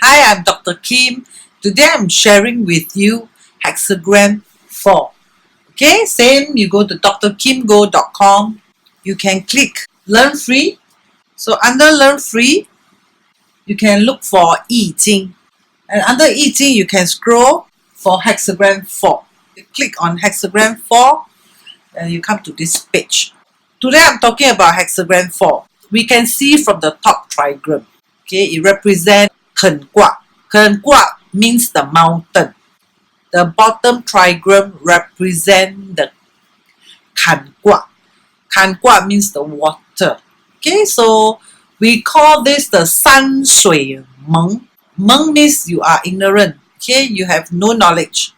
Hi, I'm Dr. Kim. Today I'm sharing with you hexagram 4. Okay, same, you go to drkimgo.com. You can click Learn Free. So under Learn Free, you can look for I-Ching. And under I-Ching, you can scroll for hexagram 4. You click on hexagram 4 and you come to this page. Today I'm talking about hexagram 4. We can see from the top trigram. Okay, it represents concubine. Concubine means the mountain. The bottom trigram represents the concubine. Concubine means the water. Okay, so we call this the 山水蒙. Meng means you are ignorant. Okay, you have no knowledge.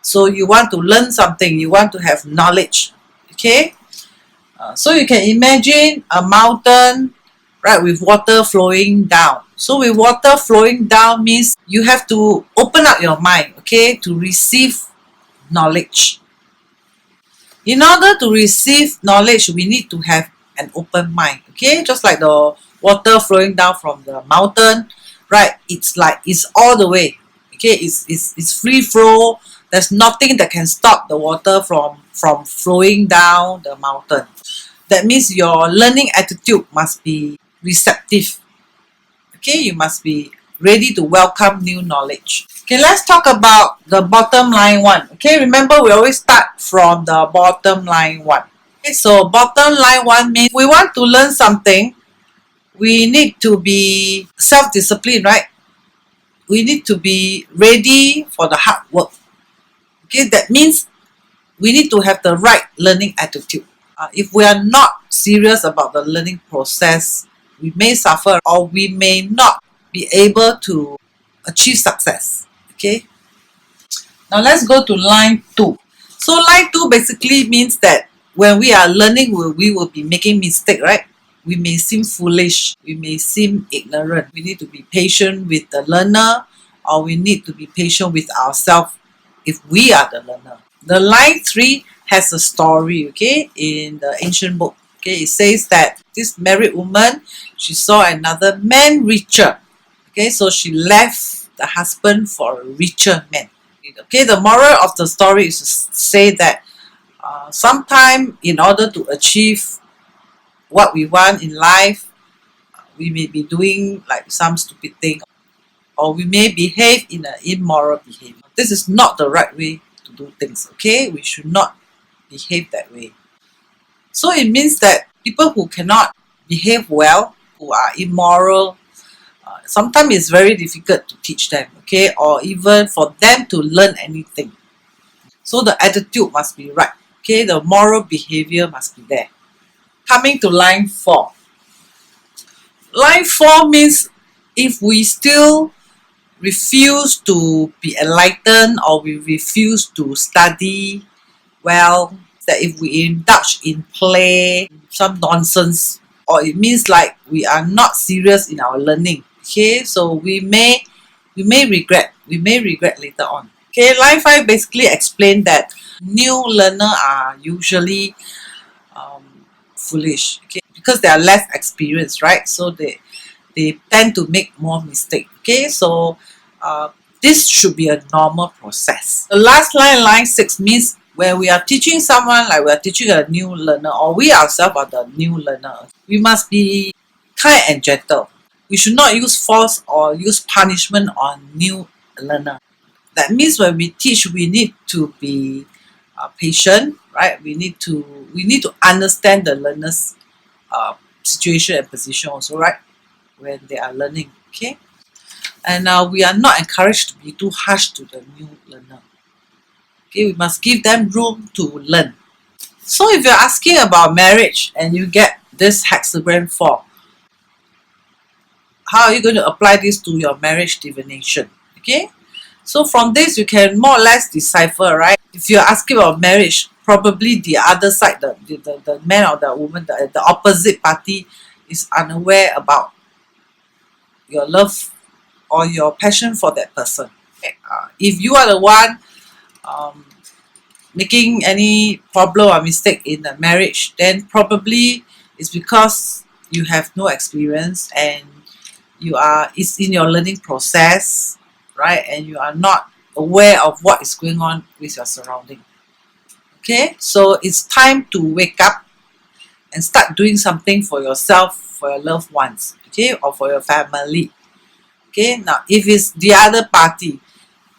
So you want to learn something, you want to have knowledge. Okay, so you can imagine a mountain, right, with water flowing down. So with water flowing down means you have to open up your mind, okay, to receive knowledge. In order to receive knowledge, we need to have an open mind, okay, just like the water flowing down from the mountain, right? It's like it's all the way, okay, it's free flow. There's nothing that can stop the water from flowing down the mountain. That means your learning attitude must be receptive. Okay, you must be ready to welcome new knowledge. Okay, let's talk about the bottom line one. Okay, remember we always start from the bottom line one. Okay, so bottom line one means we want to learn something. We need to be self-disciplined, right? We need to be ready for the hard work. Okay, that means we need to have the right learning attitude. If we are not serious about the learning process, we may suffer or we may not be able to achieve success. Okay, now let's go to line 2. So line 2 basically means that when we are learning, we will be making mistake, right? We may seem foolish, we may seem ignorant. We need to be patient with the learner, or we need to be patient with ourselves if we are the learner. The line 3 has a story, okay, in the ancient book. Okay, it says that this married woman, she saw another man richer. Okay, so she left the husband for a richer man. Okay, the moral of the story is to say that sometime in order to achieve what we want in life, we may be doing like some stupid thing, or we may behave in an immoral behavior. This is not the right way to do things. Okay, we should not behave that way. So it means that people who cannot behave well, who are immoral, sometimes it's very difficult to teach them, okay, or even for them to learn anything. So the attitude must be right, okay, the moral behavior must be there. Coming to line 4. Line 4 means if we still refuse to be enlightened, or we refuse to study well, that if we indulge in play, some nonsense, or it means like we are not serious in our learning. Okay, so we may regret later on. Okay, line 5 basically explain that new learner are usually foolish, okay, because they are less experienced, right? So they tend to make more mistakes. Okay, so this should be a normal process. The last line, line 6, means when we are teaching someone, like we are teaching a new learner, or we ourselves are the new learner, we must be kind and gentle. We should not use force or use punishment on new learner. That means when we teach, we need to be patient, right? We need to understand the learner's situation and position also, right? When they are learning, okay? And we are not encouraged to be too harsh to the new learner. Okay, we must give them room to learn. So if you're asking about marriage and you get this hexagram 4, how are you going to apply this to your marriage divination? Okay, so from this you can more or less decipher, right? If you're asking about marriage, probably the other side, the man or the woman, the opposite party is unaware about your love or your passion for that person. Okay? If you are the one making any problem or mistake in the marriage, then probably it's because you have no experience and it's in your learning process, right? And you are not aware of what is going on with your surrounding. Okay, so it's time to wake up and start doing something for yourself, for your loved ones, okay, or for your family. Okay, now if it's the other party,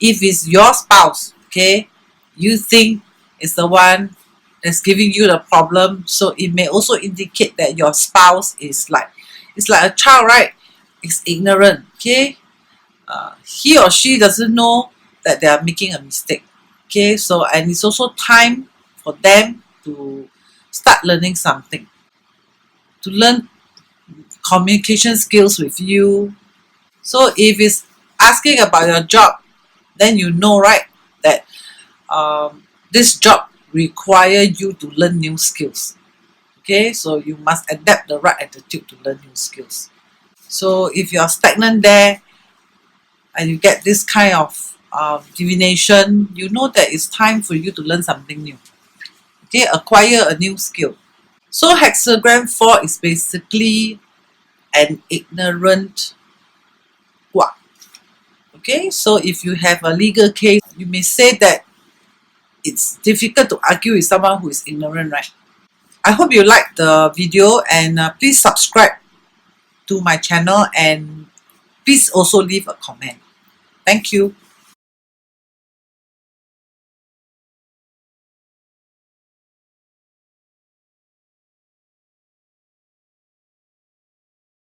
if it's your spouse, okay, you think it's the one that's giving you the problem, so it may also indicate that your spouse is like, it's like a child, right? It's ignorant, okay. He or she doesn't know that they are making a mistake, okay. So, and it's also time for them to start learning something, to learn communication skills with you. So if it's asking about your job, then you know, right, that this job require you to learn new skills. Okay, so you must adapt the right attitude to learn new skills. So if you are stagnant there and you get this kind of divination, you know that it's time for you to learn something new. Okay, acquire a new skill. So hexagram 4 is basically an ignorant guak. Okay, so if you have a legal case, you may say that it's difficult to argue with someone who is ignorant, right? I hope you like the video, and please subscribe to my channel, and please also leave a comment. Thank you.